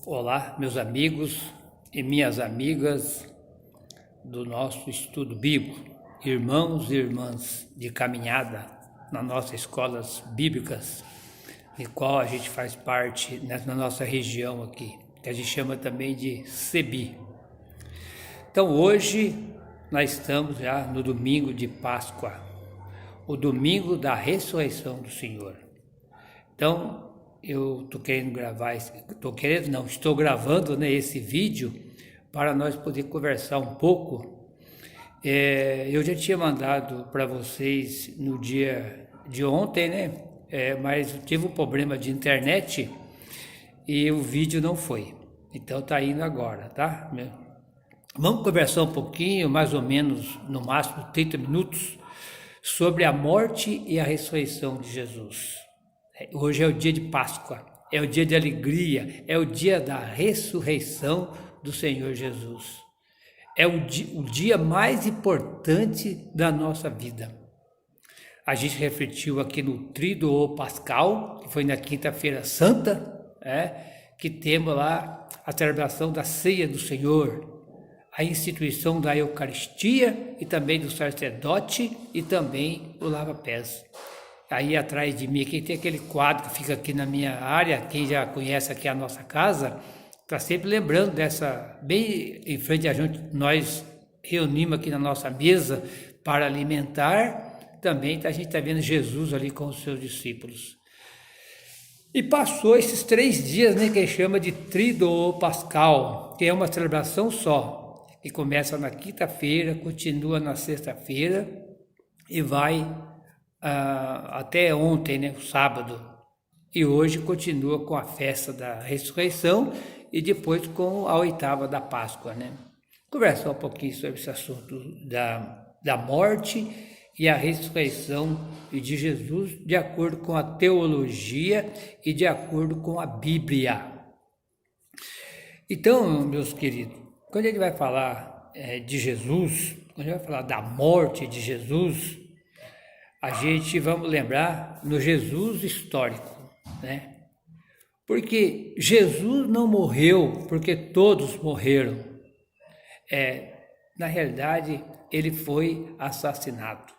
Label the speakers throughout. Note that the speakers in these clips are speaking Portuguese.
Speaker 1: Olá, meus amigos e minhas amigas do nosso estudo bíblico, irmãos e irmãs de caminhada nas nossas escolas bíblicas, de qual a gente faz parte na nossa região aqui, que a gente chama também de CEBI. Então hoje nós estamos já no domingo de Páscoa, o domingo da ressurreição do Senhor. Então eu estou gravando esse vídeo para nós poder conversar um pouco. Eu já tinha mandado para vocês no dia de ontem, mas eu tive um problema de internet e o vídeo não foi. Então tá indo agora, tá? Vamos conversar um pouquinho, mais ou menos, no máximo 30 minutos, sobre a morte e a ressurreição de Jesus. Hoje é o dia de Páscoa, é o dia de alegria, é o dia da ressurreição do Senhor Jesus. É o dia mais importante da nossa vida. A gente refletiu aqui no Tríduo Pascal, que foi na Quinta-feira Santa, que temos lá a celebração da Ceia do Senhor, a instituição da Eucaristia e também do sacerdote e também o lava-pés. Aí atrás de mim, quem tem aquele quadro que fica aqui na minha área, quem já conhece aqui a nossa casa, está sempre lembrando dessa, bem em frente a gente, nós reunimos aqui na nossa mesa para alimentar, também a gente está vendo Jesus ali com os seus discípulos. E passou esses 3 dias, que ele chama de Tríduo Pascal, que é uma celebração só, que começa na quinta-feira, continua na sexta-feira e vai até ontem, o sábado, e hoje continua com a festa da ressurreição e depois com a oitava da Páscoa, Conversar um pouquinho sobre esse assunto da morte e a ressurreição de Jesus de acordo com a teologia e de acordo com a Bíblia. Então, meus queridos, quando a gente vai falar de Jesus, quando a gente vai falar da morte de Jesus, a gente vamos lembrar no Jesus histórico, Porque Jesus não morreu porque todos morreram. Na realidade, ele foi assassinado.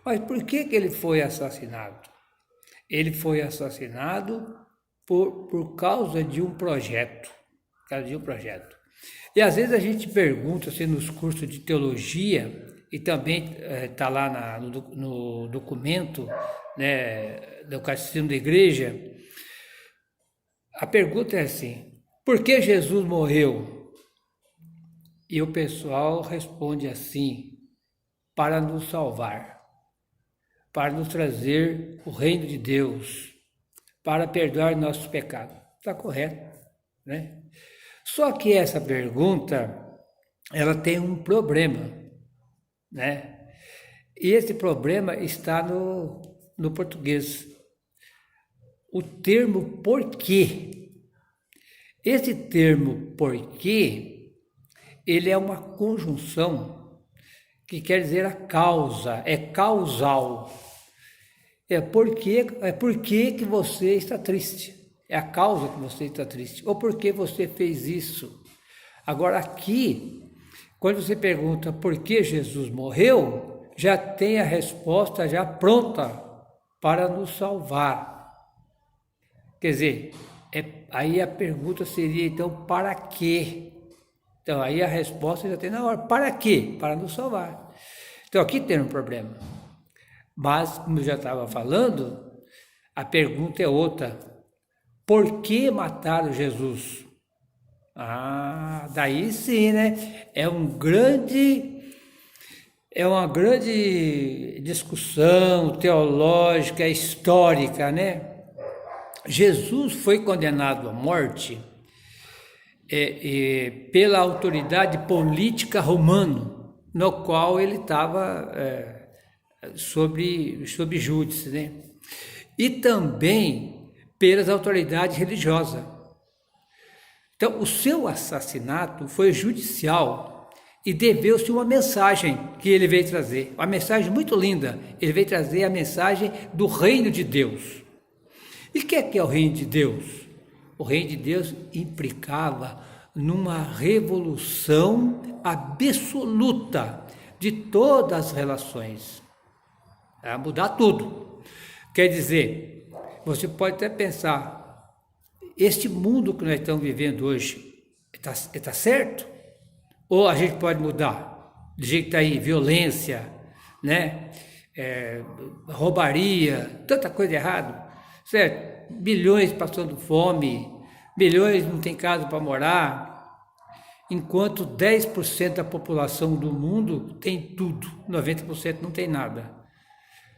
Speaker 1: Mas por que ele foi assassinado? Ele foi assassinado por causa de um projeto. E às vezes a gente pergunta assim, nos cursos de teologia, e também está lá no documento do Catecismo da Igreja, a pergunta é assim: por que Jesus morreu? E o pessoal responde assim: para nos salvar, para nos trazer o reino de Deus, para perdoar nossos pecados. Está correto, Só que essa pergunta, ela tem um problema, E esse problema está no português. O termo porquê. Esse termo porquê, ele é uma conjunção que quer dizer a causa, é causal. É porque que você está triste. É a causa que você está triste. Ou porque você fez isso. Agora aqui, quando você pergunta por que Jesus morreu, já tem a resposta já pronta para nos salvar. Quer dizer, aí a pergunta seria então, para quê? Então aí a resposta já tem na hora. Para quê? Para nos salvar. Então aqui tem um problema. Mas, como eu já estava falando, a pergunta é outra. Por que mataram Jesus? Daí sim, É uma grande discussão teológica, histórica, Jesus foi condenado à morte pela autoridade política romana, no qual ele estava sob júdice, E também pelas autoridades religiosas. Então, o seu assassinato foi judicial e deveu-se uma mensagem que ele veio trazer, uma mensagem muito linda. Ele veio trazer a mensagem do reino de Deus. E o que é o reino de Deus? O reino de Deus implicava numa revolução absoluta de todas as relações. Vai mudar tudo. Quer dizer, você pode até pensar, este mundo que nós estamos vivendo hoje está certo? Ou a gente pode mudar? Do jeito que está aí, violência, né? Roubaria, tanta coisa errada, certo? Bilhões passando fome, bilhões não tem casa para morar, enquanto 10% da população do mundo tem tudo, 90% não tem nada.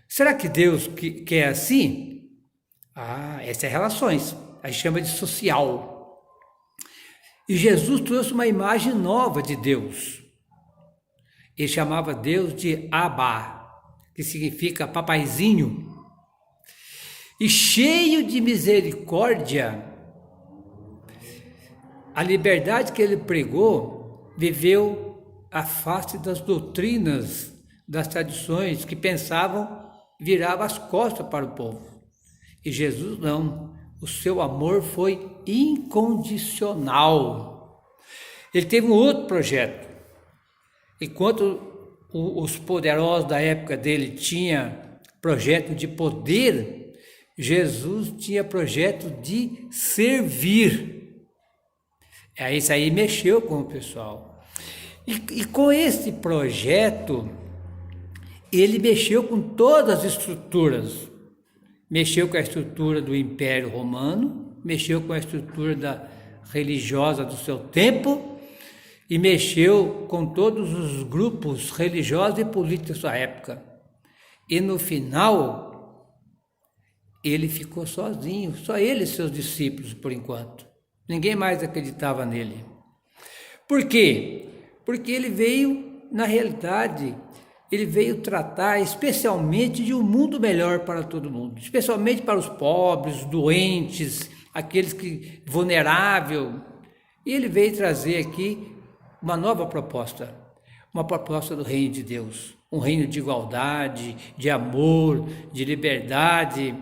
Speaker 1: Será que Deus quer assim? Essa é relações, a gente chama de social. E Jesus trouxe uma imagem nova de Deus. Ele chamava Deus de Abba, que significa papaizinho. E cheio de misericórdia, a liberdade que ele pregou, viveu à face das doutrinas, das tradições que pensavam, virava as costas para o povo. E Jesus não. O seu amor foi incondicional. Ele teve um outro projeto. Enquanto os poderosos da época dele tinham projeto de poder, Jesus tinha projeto de servir. Isso aí mexeu com o pessoal. E com esse projeto, ele mexeu com todas as estruturas. Mexeu com a estrutura do Império Romano, mexeu com a estrutura religiosa do seu tempo e mexeu com todos os grupos religiosos e políticos da sua época. E no final, ele ficou sozinho, só ele e seus discípulos por enquanto. Ninguém mais acreditava nele. Por quê? Porque ele veio, na realidade, ele veio tratar especialmente de um mundo melhor para todo mundo, especialmente para os pobres, os doentes, aqueles que vulneráveis. E ele veio trazer aqui uma nova proposta, uma proposta do reino de Deus, um reino de igualdade, de amor, de liberdade,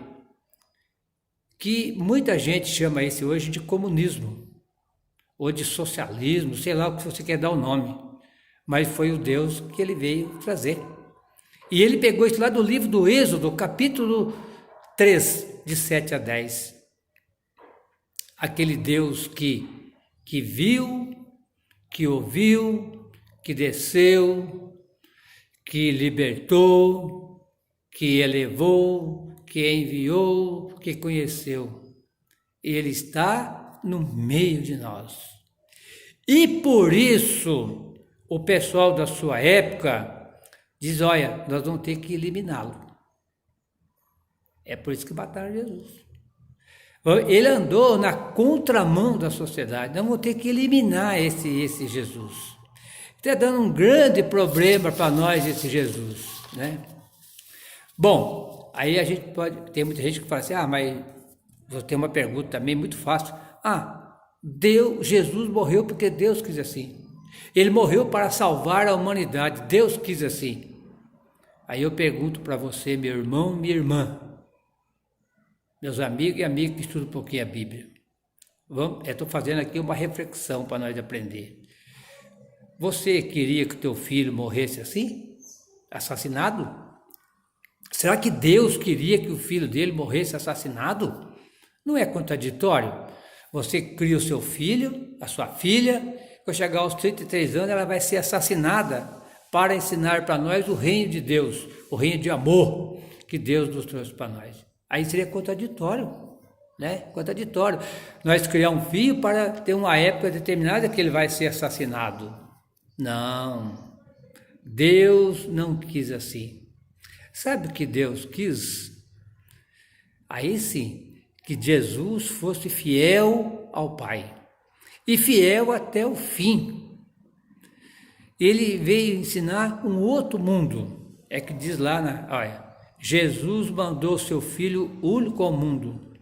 Speaker 1: que muita gente chama esse hoje de comunismo, ou de socialismo, sei lá o que você quer dar o nome, mas foi o Deus que ele veio trazer. E ele pegou isso lá do livro do Êxodo, capítulo 3, de 7 a 10. Aquele Deus que viu, que ouviu, que desceu, que libertou, que elevou, que enviou, que conheceu. Ele está no meio de nós. E por isso, o pessoal da sua época diz, olha, nós vamos ter que eliminá-lo. É por isso que mataram Jesus. Ele andou na contramão da sociedade, nós vamos ter que eliminar esse Jesus. Está dando um grande problema para nós esse Jesus, né? Bom, aí a gente tem muita gente que fala assim, mas vou ter uma pergunta também muito fácil. Jesus morreu porque Deus quis assim. Ele morreu para salvar a humanidade, Deus quis assim. Aí eu pergunto para você, meu irmão, minha irmã, meus amigos e amigas que estudam um pouquinho a Bíblia. Eu estou fazendo aqui uma reflexão para nós aprender. Você queria que teu filho morresse assim? Assassinado? Será que Deus queria que o filho dele morresse assassinado? Não é contraditório? Você cria o seu filho, a sua filha, quando chegar aos 33 anos ela vai ser assassinada para ensinar para nós o reino de Deus, o reino de amor que Deus nos trouxe para nós. Aí seria contraditório, né? Contraditório. Nós criar um filho para ter uma época determinada que ele vai ser assassinado. Não, Deus não quis assim. Sabe o que Deus quis? Aí sim, que Jesus fosse fiel ao Pai e fiel até o fim. Ele veio ensinar um outro mundo. É que diz lá, olha, Jesus mandou seu Filho único ao mundo,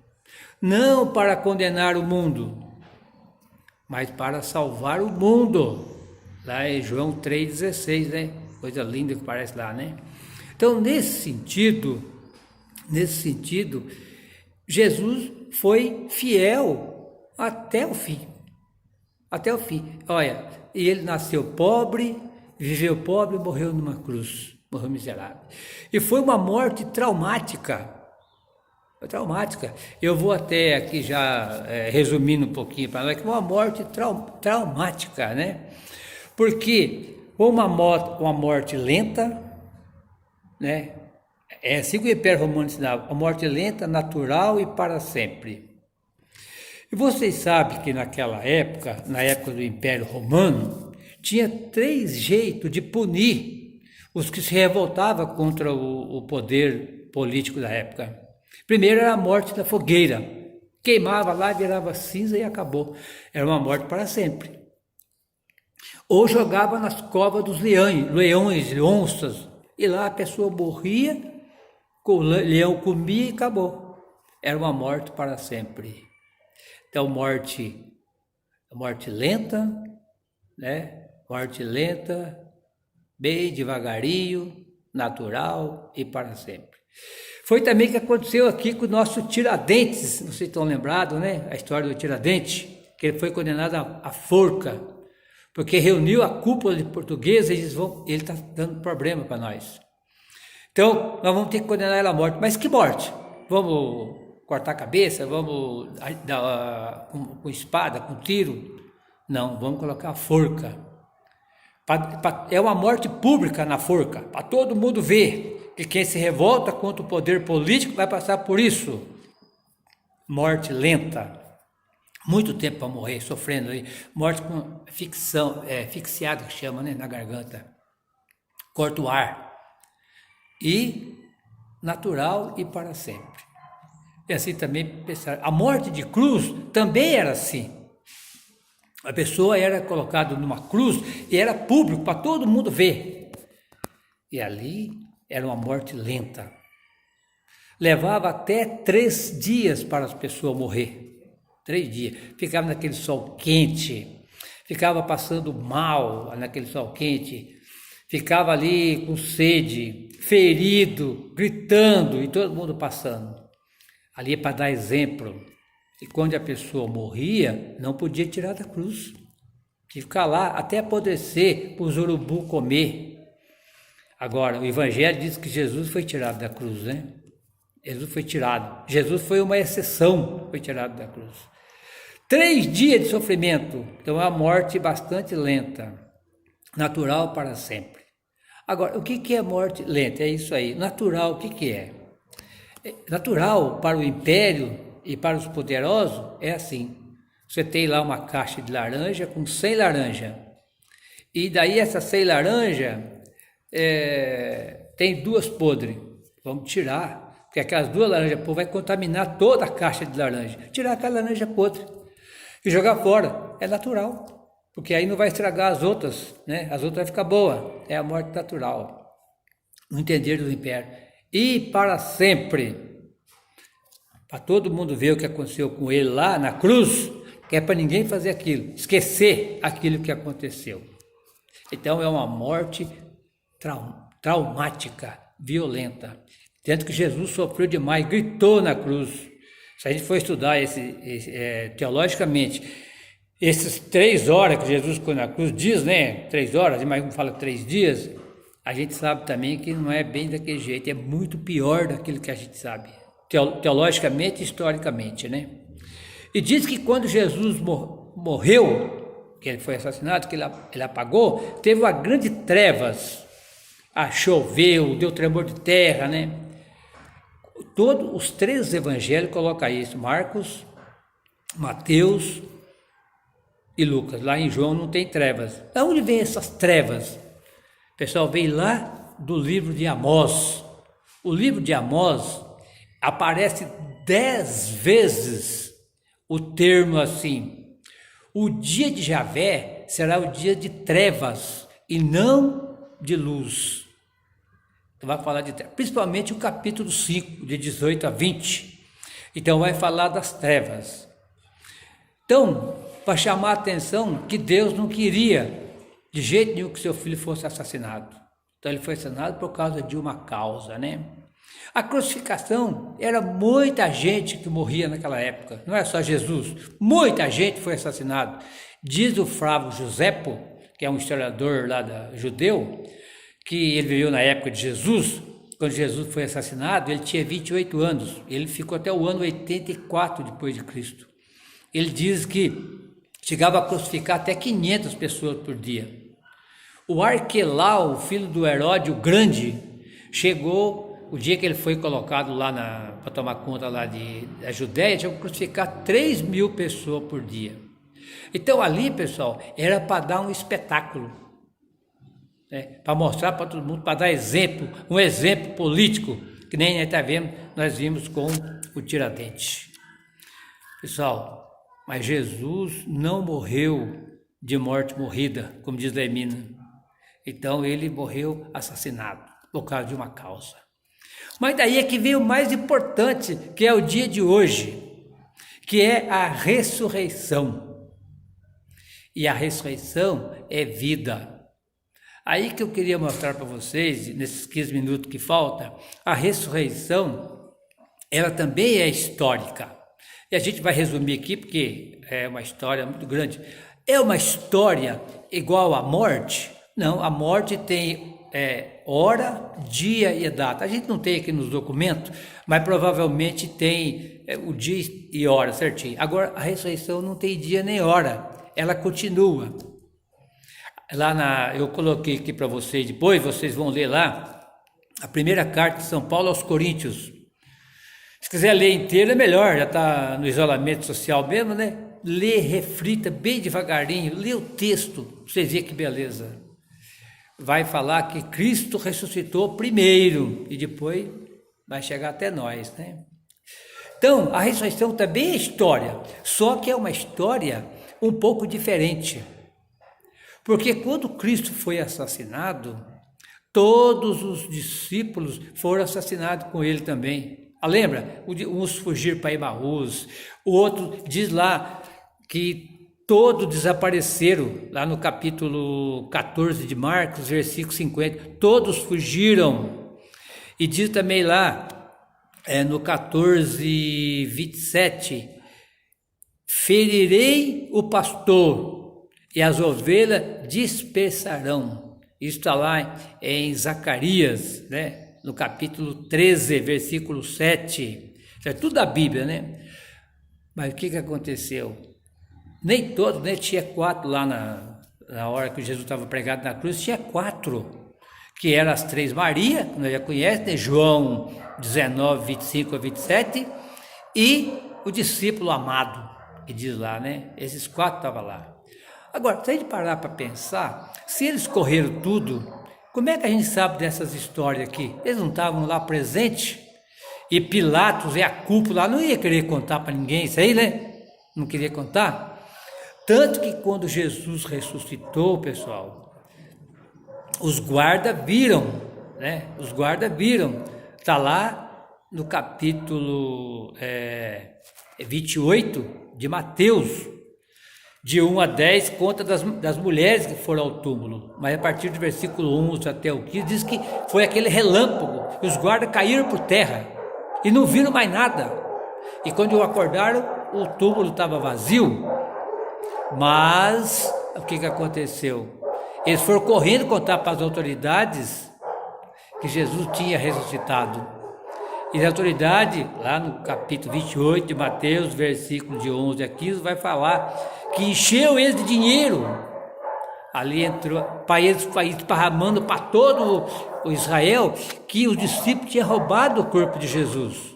Speaker 1: não para condenar o mundo, mas para salvar o mundo. Lá em João 3,16, né? Coisa linda que parece lá, né? Então, nesse sentido, Jesus foi fiel até o fim. Até o fim. Olha, e ele nasceu pobre, viveu pobre e morreu numa cruz. Morreu miserável. E foi uma morte traumática. Foi traumática. Eu vou até aqui já resumindo um pouquinho para nós, que uma morte traumática, né? Porque foi uma morte lenta, né? É assim que o Império Romano ensinava, a morte lenta, natural e para sempre. E vocês sabem que naquela época, na época do Império Romano, tinha 3 jeitos de punir os que se revoltavam contra o poder político da época. Primeiro era a morte da fogueira, queimava lá, virava cinza e acabou. Era uma morte para sempre. Ou jogava nas covas dos leões, onças, e lá a pessoa morria, o leão comia e acabou. Era uma morte para sempre. Então, morte lenta, né? Morte lenta, bem devagarinho, natural e para sempre. Foi também que aconteceu aqui com o nosso Tiradentes, não sei se estão lembrados, né? A história do Tiradentes, que ele foi condenado à forca, porque reuniu a cúpula de portugueses e ele está dando problema para nós. Então, nós vamos ter que condenar ele à morte. Mas que morte? Vamos cortar a cabeça? Vamos dar com espada, com tiro? Não, vamos colocar a forca. É uma morte pública na forca, para todo mundo ver que quem se revolta contra o poder político vai passar por isso. Morte lenta, muito tempo para morrer, sofrendo aí. Morte com asfixiado que chama, né, na garganta. Corta o ar. E natural e para sempre. E assim também pensar. A morte de cruz também era assim. A pessoa era colocada numa cruz e era público para todo mundo ver. E ali era uma morte lenta. Levava até 3 dias para as pessoas morrer. 3 dias. Ficava naquele sol quente, ficava passando mal naquele sol quente, ficava ali com sede, ferido, gritando e todo mundo passando. Ali é para dar exemplo. E quando a pessoa morria, não podia tirar da cruz. Tinha que ficar lá até apodrecer para os urubu comer. Agora, o Evangelho diz que Jesus foi tirado da cruz, né? Jesus foi tirado. Jesus foi uma exceção, foi tirado da cruz. 3 dias de sofrimento. Então é uma morte bastante lenta. Natural para sempre. Agora, o que é morte lenta? É isso aí. Natural, o que é? Natural para o império e para os poderosos é assim. Você tem lá uma caixa de laranja com 100 laranjas. E daí essas 100 laranjas tem 2 podres. Vamos tirar, porque aquelas 2 laranjas vai contaminar toda a caixa de laranja. Tirar aquela laranja podre e jogar fora. É natural, porque aí não vai estragar as outras, né? As outras vão ficar boas. É a morte natural. No entender do império. E para sempre. Para todo mundo ver o que aconteceu com ele lá na cruz, que é para ninguém fazer aquilo, esquecer aquilo que aconteceu. Então é uma morte traumática, violenta. Tanto que Jesus sofreu demais, gritou na cruz. Se a gente for estudar teologicamente, esses 3 horas que Jesus ficou na cruz, diz, né? 3 horas, mas um fala 3 dias, a gente sabe também que não é bem daquele jeito, é muito pior daquilo que a gente sabe. Teologicamente e historicamente, né? E diz que quando Jesus morreu, que ele foi assassinado, que ele apagou, teve uma grande trevas, choveu, deu tremor de terra, né? Todos os 3 evangelhos colocam isso, Marcos, Mateus e Lucas. Lá em João não tem trevas. De onde vem essas trevas? O pessoal veio lá do livro de Amós. O livro de Amós aparece 10 vezes o termo assim: o dia de Javé será o dia de trevas e não de luz. Então vai falar de trevas, principalmente o capítulo 5, de 18 a 20. Então vai falar das trevas. Então, para chamar a atenção que Deus não queria de jeito nenhum que seu filho fosse assassinado. Então ele foi assassinado por causa de uma causa, né? A crucificação era muita gente que morria naquela época, não é só Jesus, muita gente foi assassinada. Diz o Flávio Josepo, que é um historiador judeu, que ele viveu na época de Jesus. Quando Jesus foi assassinado, ele tinha 28 anos, ele ficou até o ano 84 depois de Cristo. Ele diz que chegava a crucificar até 500 pessoas por dia. O Arquelau, filho do Herodes o Grande, chegou, o dia que ele foi colocado lá para tomar conta lá da Judéia, chegou a crucificar 3.000 pessoas por dia. Então ali, pessoal, era para dar um espetáculo, né? Para mostrar para todo mundo, para dar exemplo, um exemplo político, que nem nós vimos com o Tiradentes. Pessoal, mas Jesus não morreu de morte morrida, como diz Lemina. Então ele morreu assassinado, por causa de uma causa. Mas daí é que vem o mais importante, que é o dia de hoje, que é a ressurreição. E a ressurreição é vida. Aí que eu queria mostrar para vocês, nesses 15 minutos que falta, a ressurreição, ela também é histórica. E a gente vai resumir aqui, porque é uma história muito grande. É uma história igual à morte? Não, a morte tem hora, dia e data. A gente não tem aqui nos documentos, mas provavelmente tem o dia e hora certinho. Agora, a ressurreição não tem dia nem hora, ela continua. Eu coloquei aqui para vocês, depois vocês vão ler lá, a primeira carta de São Paulo aos Coríntios. Se quiser ler inteira é melhor, já está no isolamento social mesmo, né? Lê, reflita bem devagarinho, lê o texto, para vocês verem que beleza. Vai falar que Cristo ressuscitou primeiro e depois vai chegar até nós, né? Então, a ressurreição também é história, só que é uma história um pouco diferente. Porque quando Cristo foi assassinado, todos os discípulos foram assassinados com ele também. Lembra? Uns fugiram para Emaús, o outro diz lá que todos desapareceram, lá no capítulo 14 de Marcos, versículo 50, todos fugiram. E diz também lá, no 14, 27, ferirei o pastor e as ovelhas dispersarão. Isso está lá em Zacarias, né? No capítulo 13, versículo 7. Isso é tudo da Bíblia, né? Mas o que aconteceu? Nem todos, né? Tinha 4 lá na hora que Jesus estava pregado na cruz, tinha 4, que eram as 3 Maria, que nós já conhecemos, né? João 19, 25 a 27, e o discípulo amado, que diz lá, né? Esses 4 estavam lá. Agora, se a gente parar para pensar, se eles correram tudo, como é que a gente sabe dessas histórias aqui? Eles não estavam lá presentes? E Pilatos e a cúpula não ia querer contar para ninguém isso aí, né? Não queria contar. Tanto que quando Jesus ressuscitou, pessoal, os guardas viram, né? Os guardas viram. Está lá no capítulo 28 de Mateus, de 1 a 10, conta das mulheres que foram ao túmulo, mas a partir do versículo 11 até o 15, diz que foi aquele relâmpago, e os guardas caíram por terra, e não viram mais nada, e quando acordaram, o túmulo estava vazio. Mas, o que aconteceu? Eles foram correndo contar para as autoridades que Jesus tinha ressuscitado. E a autoridade, lá no capítulo 28 de Mateus, versículo de 11 a 15, vai falar que encheu eles de dinheiro. Ali entrou, para eles esparramando para todo o Israel, que os discípulos tinham roubado o corpo de Jesus.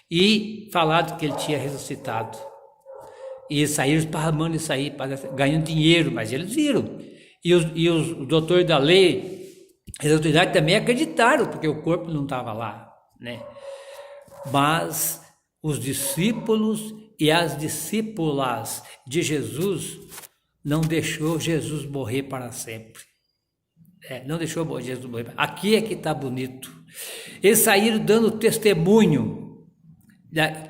Speaker 1: E falado que ele tinha ressuscitado. E eles saíram esparramando isso aí, ganhando dinheiro, mas eles viram. E os doutores da lei, as autoridades também acreditaram, porque o corpo não estava lá, né? Mas os discípulos e as discípulas de Jesus não deixou Jesus morrer para sempre. Não deixou Jesus morrer. Aqui é que está bonito. Eles saíram dando testemunho.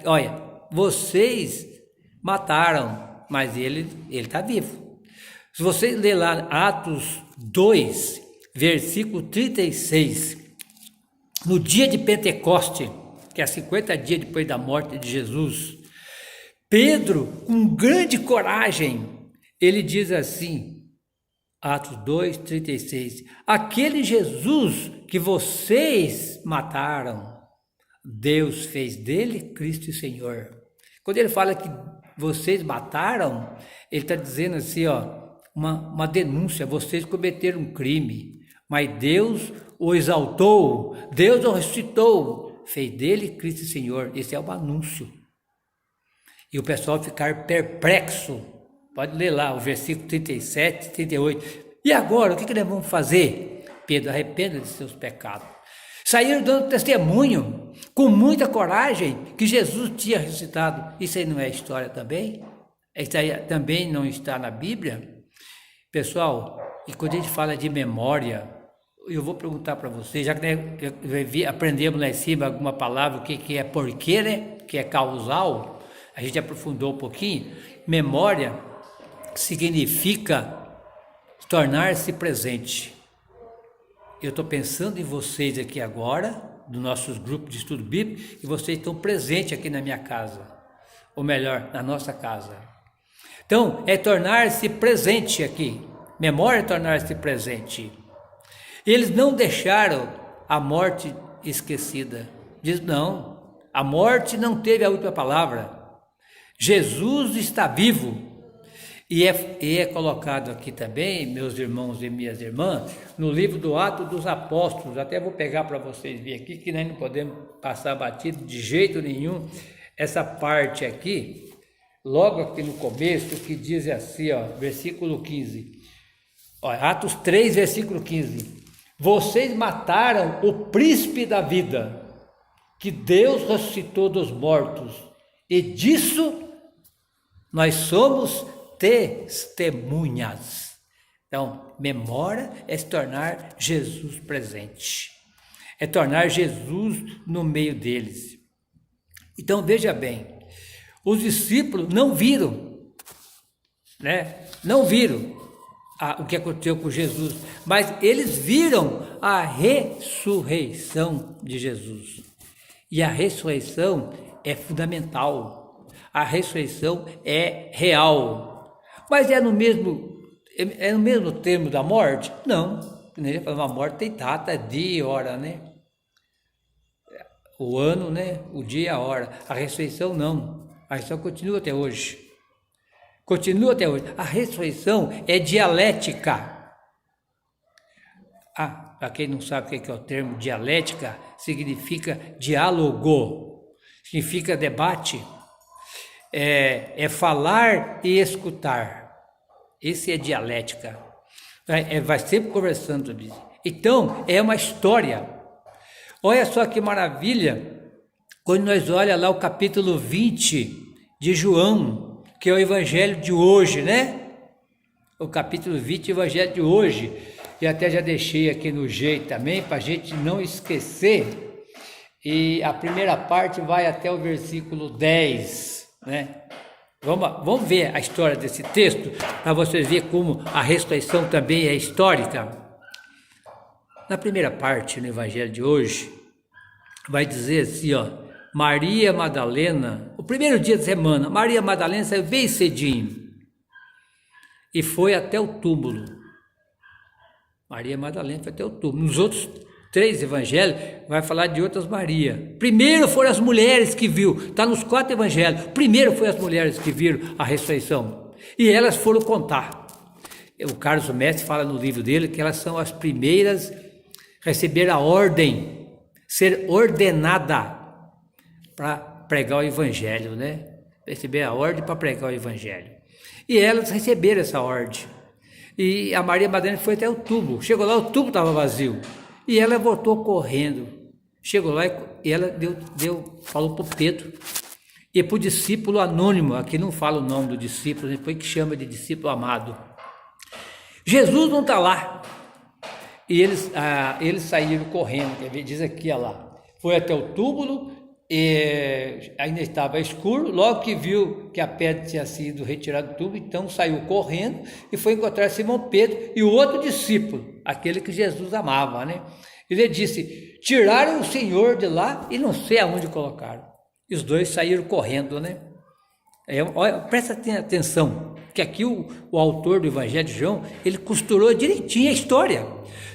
Speaker 1: Olha, vocês mataram, mas ele está vivo. Se você ler lá Atos 2, versículo 36, no dia de Pentecoste, que é 50 dias depois da morte de Jesus, Pedro, com grande coragem, ele diz assim, Atos 2:36, aquele Jesus que vocês mataram, Deus fez dele Cristo e Senhor. Quando ele fala que vocês mataram, ele está dizendo assim, uma denúncia, vocês cometeram um crime, mas Deus o exaltou, Deus o ressuscitou, fez dele Cristo e Senhor. Esse é o anúncio. E o pessoal ficar perplexo, pode ler lá o versículo 37, 38. E agora, o que nós vamos fazer? Pedro, arrependa de seus pecados. Saíram dando testemunho, com muita coragem, que Jesus tinha ressuscitado. Isso aí não é história também? Isso aí também não está na Bíblia? Pessoal, e quando a gente fala de memória, eu vou perguntar para vocês, já que aprendemos lá em cima alguma palavra, o que é porquê, né? Que é causal, a gente aprofundou um pouquinho. Memória significa tornar-se presente. Eu estou pensando em vocês aqui agora, dos nossos grupos de estudo bíblico, e vocês estão presentes aqui na minha casa, ou melhor, na nossa casa. Então, é tornar-se presente aqui. Memória é tornar-se presente. Eles não deixaram a morte esquecida. Diz, não, a morte não teve a última palavra. Jesus está vivo. E é colocado aqui também, meus irmãos e minhas irmãs, no livro do Atos dos Apóstolos, até vou pegar para vocês verem aqui, que nós não podemos passar batido de jeito nenhum, essa parte aqui, logo aqui no começo, que diz assim, versículo 15, Atos 3, versículo 15, vocês mataram o príncipe da vida, que Deus ressuscitou dos mortos, e disso nós somos testemunhas. Então, memória é se tornar Jesus presente, é tornar Jesus no meio deles. Então, veja bem, os discípulos não viram, né? Não viram o que aconteceu com Jesus, mas eles viram a ressurreição de Jesus. E a ressurreição é fundamental, a ressurreição é real. Mas é no mesmo termo da morte? Não. A morte tem data, dia e hora, né? O ano, né? O dia e a hora. A ressurreição não. A ressurreição continua até hoje. Continua até hoje. A ressurreição é dialética. Para quem não sabe o que é o termo dialética, significa diálogo, significa debate. É falar e escutar. Esse é dialética. Vai sempre conversando sobre isso. Então, é uma história. Olha só que maravilha, quando nós olhamos lá o capítulo 20 de João, que é o evangelho de hoje, né? O capítulo 20, o evangelho de hoje. E até já deixei aqui no jeito também, para a gente não esquecer. E a primeira parte vai até o versículo 10, né? Vamos ver a história desse texto, para vocês verem como a ressurreição também é histórica. Na primeira parte, no evangelho de hoje, vai dizer assim, Maria Madalena, o primeiro dia da semana, Maria Madalena saiu bem cedinho e foi até o túmulo. Maria Madalena foi até o túmulo. Nos outros 3 evangelhos, vai falar de outras Maria. Primeiro foram as mulheres que viram, está nos 4 evangelhos. Primeiro foram as mulheres que viram a ressurreição. E elas foram contar. O Carlos Mestre fala no livro dele que elas são as primeiras a receber a ordem, ser ordenada para pregar o evangelho, né? Receber a ordem para pregar o evangelho. E elas receberam essa ordem. E a Maria Madalena foi até o túmulo. Chegou lá, o túmulo estava vazio. E ela voltou correndo. Chegou lá e ela falou para o Pedro e para o discípulo anônimo. Aqui não fala o nome do discípulo, depois que chama de discípulo amado. Jesus não está lá. E eles saíram correndo. Diz aqui, olha lá. Foi até o túmulo, e ainda estava escuro. Logo que viu que a pedra tinha sido retirada do túmulo, então saiu correndo e foi encontrar Simão Pedro e o outro discípulo, aquele que Jesus amava, né? Ele disse, tiraram o Senhor de lá e não sei aonde colocaram. E os dois saíram correndo, né? Olha, presta atenção, que aqui o autor do Evangelho de João, ele costurou direitinho a história.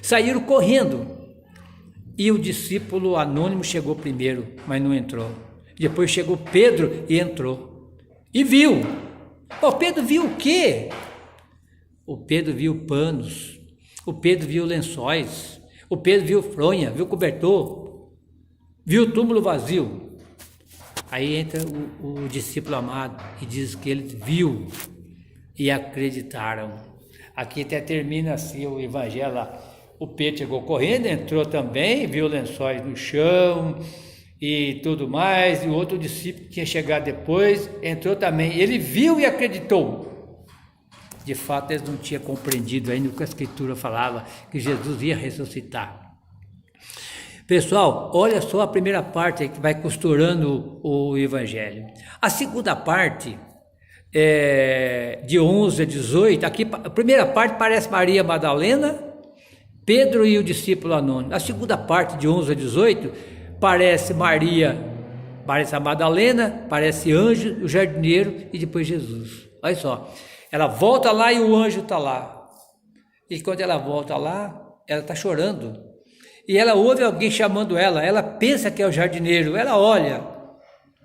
Speaker 1: Saíram correndo. E o discípulo anônimo chegou primeiro, mas não entrou. Depois chegou Pedro e entrou. E viu. O Pedro viu o quê? O Pedro viu panos. O Pedro viu lençóis. O Pedro viu fronha, viu cobertor. Viu o túmulo vazio. Aí entra o discípulo amado e diz que ele viu e acreditaram. Aqui até termina assim o evangelho lá. O Pedro chegou correndo, entrou também, viu lençóis no chão e tudo mais. E o outro discípulo que tinha chegado depois entrou também. Ele viu e acreditou. De fato, eles não tinham compreendido ainda o que a Escritura falava, que Jesus ia ressuscitar. Pessoal, olha só a primeira parte que vai costurando o Evangelho. A segunda parte, de 11 a 18, aqui a primeira parte parece Maria Madalena, Pedro e o discípulo anônimo. A segunda parte, de 11 a 18, parece Maria, parece a Madalena, parece anjo, o jardineiro e depois Jesus. Olha só, ela volta lá e o anjo está lá. E quando ela volta lá, ela está chorando. E ela ouve alguém chamando ela pensa que é o jardineiro, ela olha.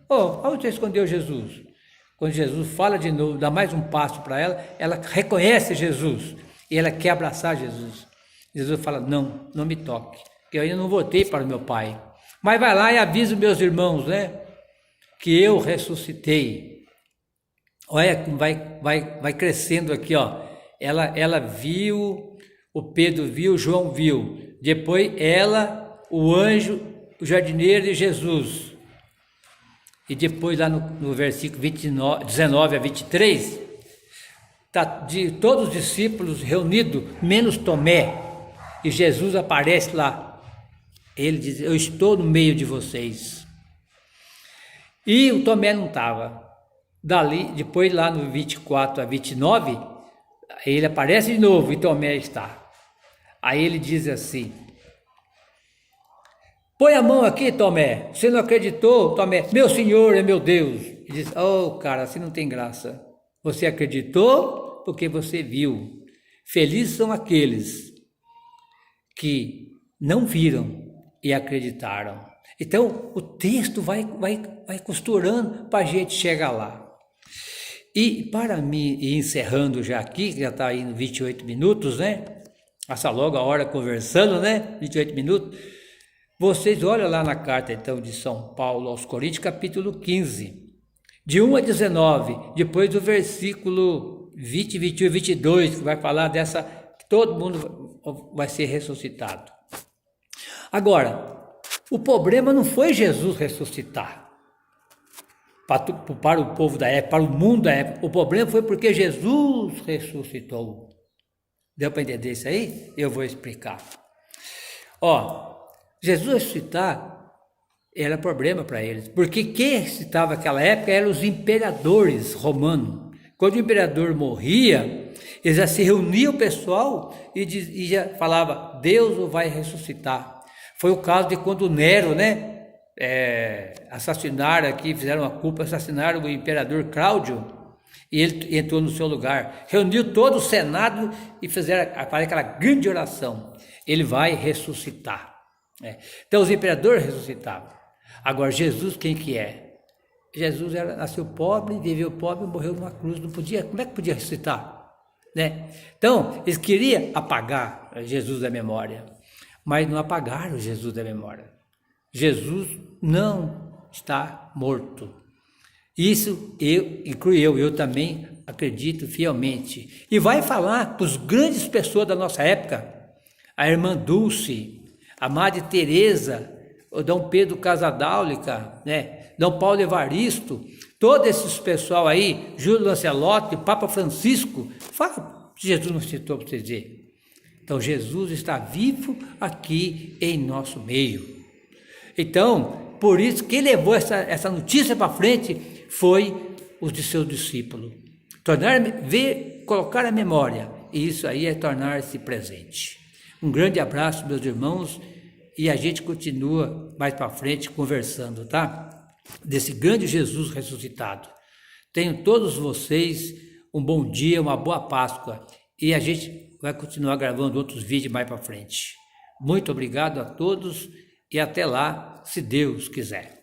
Speaker 1: Onde você escondeu Jesus? Quando Jesus fala de novo, dá mais um passo para ela reconhece Jesus e ela quer abraçar Jesus. Jesus fala, não me toque, que eu ainda não voltei para o meu Pai. Mas vai lá e avisa os meus irmãos, né? Que eu ressuscitei. Olha como vai crescendo aqui, ó. Ela viu, o Pedro viu, o João viu. Depois ela, o anjo, o jardineiro e Jesus. E depois lá no versículo 19 a 23, está de todos os discípulos reunidos, menos Tomé. E Jesus aparece lá. Ele diz, eu estou no meio de vocês. E o Tomé não estava. Dali, depois lá no 24 a 29, ele aparece de novo e Tomé está. Aí ele diz assim, põe a mão aqui, Tomé, você não acreditou, Tomé, meu Senhor é meu Deus. Ele diz, cara, assim não tem graça, você acreditou porque você viu, felizes são aqueles que não viram e acreditaram. Então o texto vai costurando para a gente chegar lá. E para mim, e encerrando já aqui, que já está aí no 28 minutos, né? Passa logo a hora conversando, né? 28 minutos. Vocês olham lá na carta, então, de São Paulo aos Coríntios, capítulo 15, de 1 a 19, depois do versículo 20, 21 e 22, que vai falar dessa, que todo mundo vai ser ressuscitado. Agora, o problema não foi Jesus ressuscitar para o povo da época, para o mundo da época. O problema foi porque Jesus ressuscitou. Deu para entender isso aí? Eu vou explicar. Jesus ressuscitar era problema para eles, porque quem ressuscitava naquela época eram os imperadores romanos. Quando o imperador morria, eles já se reuniam o pessoal e já falava, Deus o vai ressuscitar. Foi o caso de quando Nero, né? Assassinaram aqui, fizeram uma culpa, assassinaram o imperador Cláudio e ele entrou no seu lugar, reuniu todo o senado e fizeram aquela grande oração, ele vai ressuscitar. Então os imperadores ressuscitavam. Agora Jesus quem que é? Jesus nasceu pobre, viveu pobre, morreu numa cruz, não podia, como é que podia ressuscitar? Né? Então eles queriam apagar Jesus da memória, mas não apagaram Jesus da memória. Jesus não está morto. Isso eu também acredito fielmente. E vai falar para as grandes pessoas da nossa época, a irmã Dulce, a Madre Teresa, o Dom Pedro Casadáulica, né? Dom Paulo Evaristo, todos esses pessoal aí, Júlio Lancelotti, Papa Francisco, fala, Jesus não citou para vocês verem. Então Jesus está vivo aqui em nosso meio. Então, por isso, quem levou essa notícia para frente foi os de seus discípulos. Colocar a memória, e isso aí é tornar-se presente. Um grande abraço, meus irmãos, e a gente continua mais para frente conversando, tá? Desse grande Jesus ressuscitado. Tenham todos vocês um bom dia, uma boa Páscoa, e a gente vai continuar gravando outros vídeos mais para frente. Muito obrigado a todos e até lá, se Deus quiser.